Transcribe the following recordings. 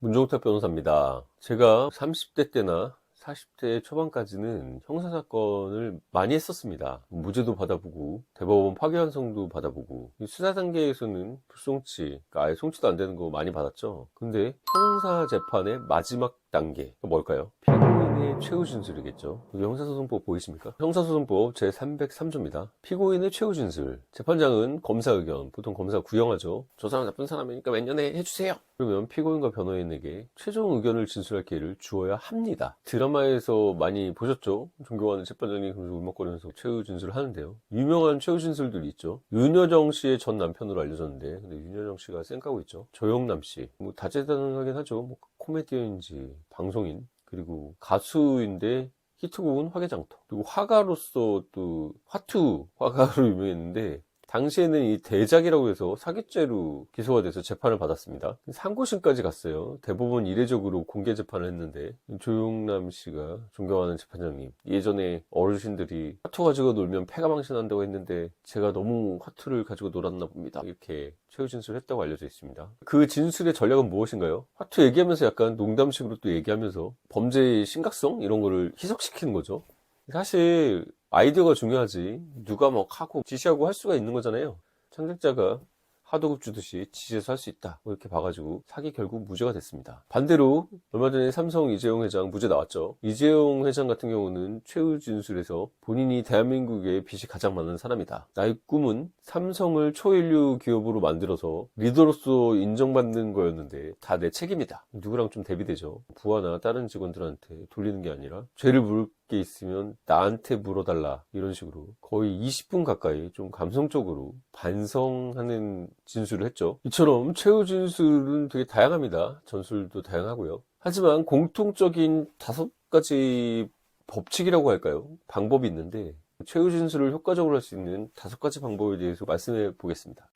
문종탁 변호사입니다. 제가 30대 때나 40대 초반까지는 형사사건을 많이 했었습니다. 무죄도 받아보고 대법원 파기환송도 받아보고 수사 단계에서는 불송치, 그러니까 아예 송치도 안 되는 거 많이 받았죠. 근데 형사재판의 마지막 단계가 뭘까요? 피고인의 최후 진술이겠죠. 여기 형사소송법 보이십니까? 형사소송법 제303조입니다. 피고인의 최후 진술. 재판장은 검사 의견, 보통 검사가 구형하죠. 저 사람 나쁜 사람이니까 몇 년에 해주세요. 그러면 피고인과 변호인에게 최종 의견을 진술할 기회를 주어야 합니다. 드라마에서 많이 보셨죠? 존경하는 재판장님 그러면서 울먹거리면서 최후 진술을 하는데요. 유명한 최후 진술들이 있죠. 윤여정 씨의 전 남편으로 알려졌는데, 근데 윤여정 씨가 쌩까고 있죠. 조영남 씨, 뭐 다재다능하긴 하죠. 뭐 코미디언인지 방송인, 그리고 가수인데 히트곡은 화개장터, 그리고 화가로서 또 화투 화가로 유명했는데 당시에는 이 대작이라고 해서 사기죄로 기소가 돼서 재판을 받았습니다. 상고심까지 갔어요. 대법원 이례적으로 공개 재판을 했는데 조용남 씨가 존경하는 재판장님, 예전에 어르신들이 화투 가지고 놀면 폐가 망신한다고 했는데 제가 너무 화투를 가지고 놀았나 봅니다, 이렇게 최후 진술했다고 알려져 있습니다. 그 진술의 전략은 무엇인가요? 화투 얘기하면서 약간 농담식으로 또 얘기하면서 범죄의 심각성 이런 거를 희석시키는 거죠. 사실 아이디어가 중요하지, 누가 막 하고 지시하고 할 수가 있는 거잖아요. 창작자가 하도급 주듯이 지시해서 할 수 있다, 뭐 이렇게 봐가지고 사기 결국 무죄가 됐습니다. 반대로 얼마 전에 삼성 이재용 회장 무죄 나왔죠. 이재용 회장 같은 경우는 최후 진술에서 본인이 대한민국의 빚이 가장 많은 사람이다, 나의 꿈은 삼성을 초일류 기업으로 만들어서 리더로서 인정받는 거였는데 다 내 책임이다, 누구랑 좀 대비되죠. 부하나 다른 직원들한테 돌리는 게 아니라 죄를 물을 게 있으면 나한테 물어달라, 이런 식으로 거의 20분 가까이 좀 감성적으로 반성하는 진술을 했죠. 이처럼 최후 진술은 되게 다양합니다. 전술도 다양하고요. 하지만 공통적인 5가지 법칙이라고 할까요? 방법이 있는데 최후 진술을 효과적으로 할 수 있는 5가지 방법에 대해서 말씀해 보겠습니다.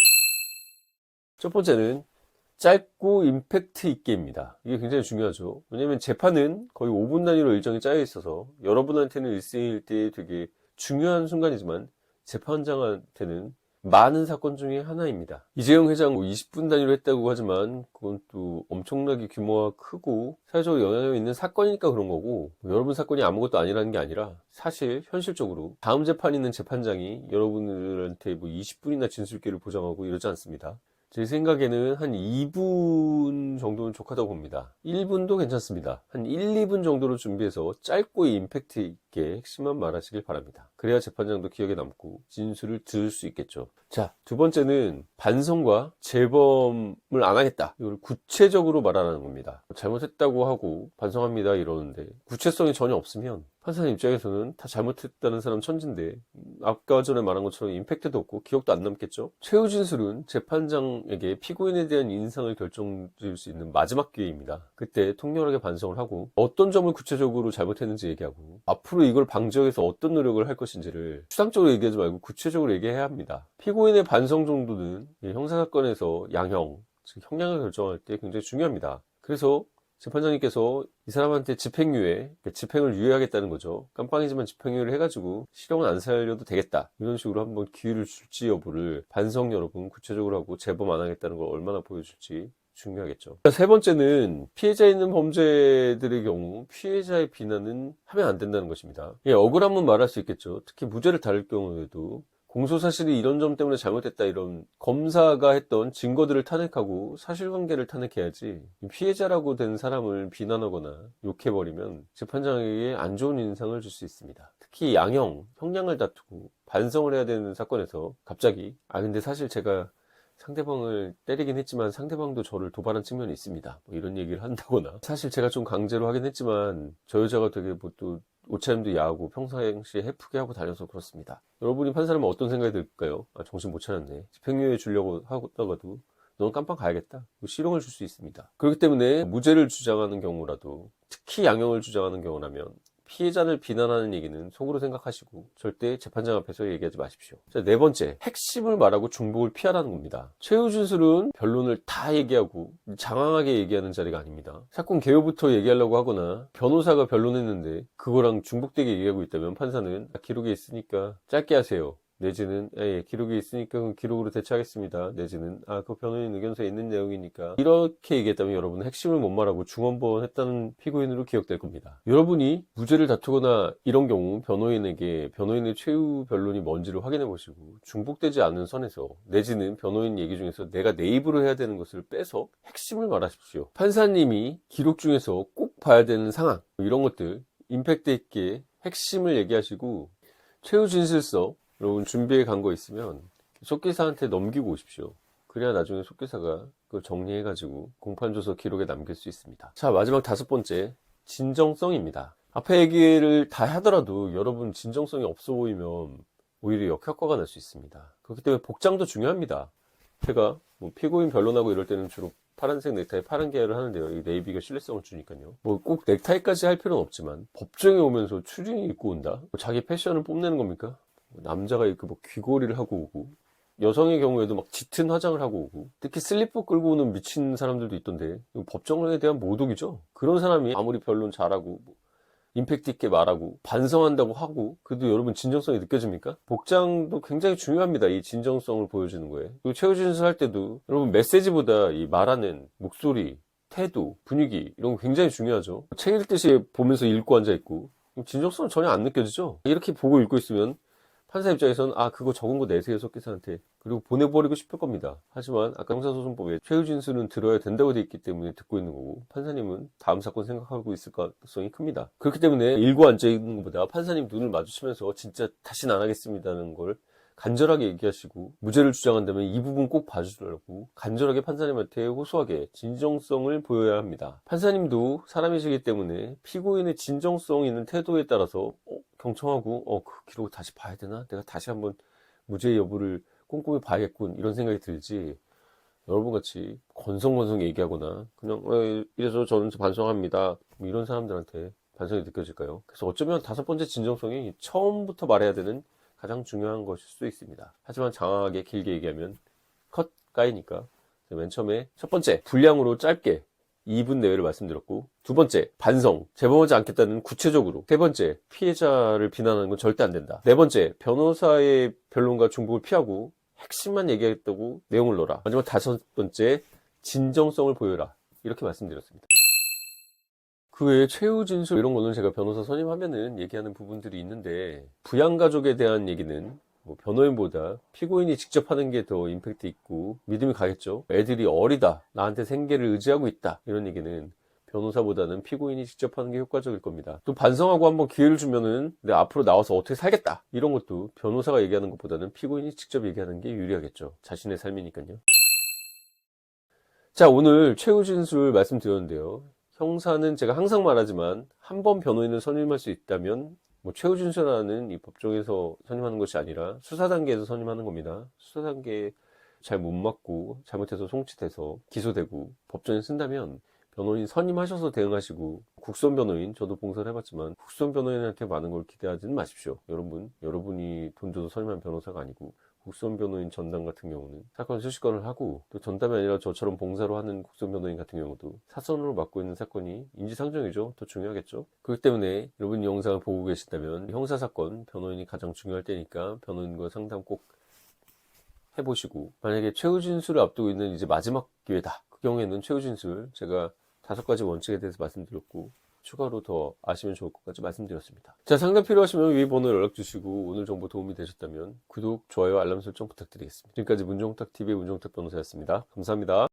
첫 번째는 짧고 임팩트 있게입니다. 이게 굉장히 중요하죠. 왜냐면 재판은 거의 5분 단위로 일정이 짜여 있어서 여러분한테는 일생일대에 되게 중요한 순간이지만 재판장한테는 많은 사건 중에 하나입니다. 이재용 회장 20분 단위로 했다고 하지만 그건 또 엄청나게 규모가 크고 사회적으로 영향력 있는 사건이니까 그런 거고, 여러분 사건이 아무것도 아니라는 게 아니라 사실 현실적으로 다음 재판 있는 재판장이 여러분들한테 뭐 20분이나 진술기를 보장하고 이러지 않습니다. 제 생각에는 한 2분 정도는 족하다고 봅니다. 1분도 괜찮습니다. 한 1, 2분 정도로 준비해서 짧고 임팩트 있게 핵심만 말하시길 바랍니다. 그래야 재판장도 기억에 남고 진술을 들을 수 있겠죠. 자, 두 번째는 반성과 재범을 안 하겠다, 이걸 구체적으로 말하는 겁니다. 잘못했다고 하고 반성합니다 이러는데 구체성이 전혀 없으면 판사님 입장에서는 다 잘못했다는 사람 천진데 아까 전에 말한 것처럼 임팩트도 없고 기억도 안 남겠죠. 최후 진술은 재판장에게 피고인에 대한 인상을 결정지을 수 있는 마지막 기회입니다. 그때 통렬하게 반성을 하고 어떤 점을 구체적으로 잘못했는지 얘기하고 앞으로 이걸 방지하기 위해서 어떤 노력을 할 것인지를 추상적으로 얘기하지 말고 구체적으로 얘기해야 합니다. 피고인의 반성 정도는 형사사건에서 양형, 즉 형량을 결정할 때 굉장히 중요합니다. 그래서 재판장님께서 이 사람한테 집행유예, 그러니까 집행을 유예하겠다는 거죠. 깜빵이지만 집행유예를 해가지고 실형은 안 살려도 되겠다, 이런 식으로 한번 기회를 줄지 여부를 반성 여러분 구체적으로 하고 재범 안 하겠다는 걸 얼마나 보여줄지 중요하겠죠. 세 번째는 피해자 있는 범죄들의 경우 피해자의 비난은 하면 안 된다는 것입니다. 예, 억울함은 말할 수 있겠죠. 특히 무죄를 다룰 경우에도 공소사실이 이런 점 때문에 잘못됐다, 이런 검사가 했던 증거들을 탄핵하고 사실관계를 탄핵해야지 피해자라고 된 사람을 비난하거나 욕해버리면 재판장에게 안 좋은 인상을 줄 수 있습니다. 특히 양형, 형량을 다투고 반성을 해야 되는 사건에서 갑자기 근데 사실 제가 상대방을 때리긴 했지만 상대방도 저를 도발한 측면이 있습니다, 뭐 이런 얘기를 한다거나, 사실 제가 좀 강제로 하긴 했지만 저 여자가 되게 뭐 또 옷차림도 야하고 평상시에 해프게 하고 다녀서 그렇습니다. 여러분이 판사라면 어떤 생각이 들까요? 정신 못 차렸네, 집행유예 주려고 하다가도 넌 깜빵 가야겠다, 실형을 줄 수 있습니다. 그렇기 때문에 무죄를 주장하는 경우라도, 특히 양형을 주장하는 경우라면 피해자를 비난하는 얘기는 속으로 생각하시고 절대 재판장 앞에서 얘기하지 마십시오. 자, 네 번째, 핵심을 말하고 중복을 피하라는 겁니다. 최후 진술은 변론을 다 얘기하고 장황하게 얘기하는 자리가 아닙니다. 사건 개요부터 얘기하려고 하거나 변호사가 변론했는데 그거랑 중복되게 얘기하고 있다면 판사는 기록에 있으니까 짧게 하세요, 내지는 기록이 있으니까 그 기록으로 대처하겠습니다. 내지는 그 변호인 의견서에 있는 내용이니까 이렇게 얘기했다면 여러분은 핵심을 못 말하고 중언부언 했다는 피고인으로 기억될 겁니다. 여러분이 무죄를 다투거나 이런 경우 변호인에게 변호인의 최후 변론이 뭔지를 확인해 보시고 중복되지 않은 선에서 내지는 변호인 얘기 중에서 내가 내 입으로 해야 되는 것을 빼서 핵심을 말하십시오. 판사님이 기록 중에서 꼭 봐야 되는 상황 이런 것들 임팩트 있게 핵심을 얘기하시고 최후 진술서 여러분 준비해 간 거 있으면 속기사한테 넘기고 오십시오. 그래야 나중에 속기사가 그걸 정리해가지고 공판조서 기록에 남길 수 있습니다. 자, 마지막 5번째, 진정성입니다. 앞에 얘기를 다 하더라도 여러분 진정성이 없어 보이면 오히려 역효과가 날 수 있습니다. 그렇기 때문에 복장도 중요합니다. 제가 뭐 피고인 변론하고 이럴 때는 주로 파란색 넥타이, 파란 계열을 하는데요. 이 네이비가 신뢰성을 주니까요. 뭐 꼭 넥타이까지 할 필요는 없지만 법정에 오면서 추리닝 입고 온다? 뭐 자기 패션을 뽐내는 겁니까? 남자가 이렇게 뭐 귀걸이를 하고 오고 여성의 경우에도 막 짙은 화장을 하고 오고 특히 슬리퍼 끌고 오는 미친 사람들도 있던데 이거 법정에 대한 모독이죠. 그런 사람이 아무리 변론 잘하고 뭐 임팩트 있게 말하고 반성한다고 하고 그래도 여러분 진정성이 느껴집니까? 복장도 굉장히 중요합니다. 이 진정성을 보여주는 거예요. 그리고 최후 진술할 때도 여러분 메시지보다 이 말하는 목소리, 태도, 분위기 이런 거 굉장히 중요하죠. 책 읽듯이 보면서 읽고 앉아있고 진정성은 전혀 안 느껴지죠. 이렇게 보고 읽고 있으면 판사 입장에서는 그거 적은 거 내세요 속기사한테 그리고 보내버리고 싶을 겁니다. 하지만 아까 형사소송법에 최후 진술은 들어야 된다고 돼 있기 때문에 듣고 있는 거고 판사님은 다음 사건 생각하고 있을 가능성이 큽니다. 그렇기 때문에 읽고 앉아있는 것보다 판사님 눈을 마주치면서 진짜 다시는 안 하겠습니다는 걸 간절하게 얘기하시고 무죄를 주장한다면 이 부분 꼭 봐주려고 간절하게 판사님한테 호소하게 진정성을 보여야 합니다. 판사님도 사람이시기 때문에 피고인의 진정성 있는 태도에 따라서 경청하고 그 기록을 다시 봐야 되나? 내가 다시 한번 무죄 여부를 꼼꼼히 봐야겠군 이런 생각이 들지 여러분같이 건성건성 얘기하거나 그냥 이래서 저는 반성합니다 뭐 이런 사람들한테 반성이 느껴질까요? 그래서 어쩌면 5번째 진정성이 처음부터 말해야 되는 가장 중요한 것일 수도 있습니다. 하지만 장황하게 길게 얘기하면 컷 까이니까 맨 처음에 첫 번째 분량으로 짧게 2분 내외를 말씀드렸고 두 번째 반성 재범하지 않겠다는 구체적으로 세 번째 피해자를 비난하는 건 절대 안 된다 네 번째 변호사의 변론과 중복을 피하고 핵심만 얘기했다고 내용을 넣어라 마지막 5번째 진정성을 보여라 이렇게 말씀드렸습니다. 그 외에 최후 진술 이런 거는 제가 변호사 선임하면은 얘기하는 부분들이 있는데 부양가족에 대한 얘기는 뭐 변호인보다 피고인이 직접 하는 게 더 임팩트 있고 믿음이 가겠죠. 애들이 어리다 나한테 생계를 의지하고 있다 이런 얘기는 변호사보다는 피고인이 직접 하는 게 효과적일 겁니다. 또 반성하고 한번 기회를 주면은 내가 앞으로 나와서 어떻게 살겠다 이런 것도 변호사가 얘기하는 것보다는 피고인이 직접 얘기하는 게 유리하겠죠. 자신의 삶이니까요. 자, 오늘 최후 진술 말씀드렸는데요. 형사는 제가 항상 말하지만 한 번 변호인을 선임할 수 있다면 뭐 최후 진술하는 이 법정에서 선임하는 것이 아니라 수사 단계에서 선임하는 겁니다. 수사 단계에 잘 못 맞고 잘못해서 송치돼서 기소되고 법정에 쓴다면 변호인 선임하셔서 대응하시고 국선 변호인 저도 봉사를 해봤지만 국선 변호인한테 많은 걸 기대하지는 마십시오. 여러분이 돈 줘서 선임한 변호사가 아니고 국선 변호인 전담 같은 경우는 사건 수시건을 하고 또 전담이 아니라 저처럼 봉사로 하는 국선 변호인 같은 경우도 사선으로 맡고 있는 사건이 인지상정이죠. 더 중요하겠죠. 그렇기 때문에 여러분 이 영상을 보고 계신다면 형사사건 변호인이 가장 중요할 때니까 변호인과 상담 꼭 해보시고 만약에 최후 진술을 앞두고 있는 이제 마지막 기회다. 그 경우에는 최후 진술 제가 5가지 원칙에 대해서 말씀드렸고 추가로 더 아시면 좋을 것까지 말씀드렸습니다. 자, 상담 필요하시면 위 번호로 연락 주시고 오늘 정보 도움이 되셨다면 구독, 좋아요, 알람 설정 부탁드리겠습니다. 지금까지 문종탁TV의 문종탁 변호사였습니다. 감사합니다.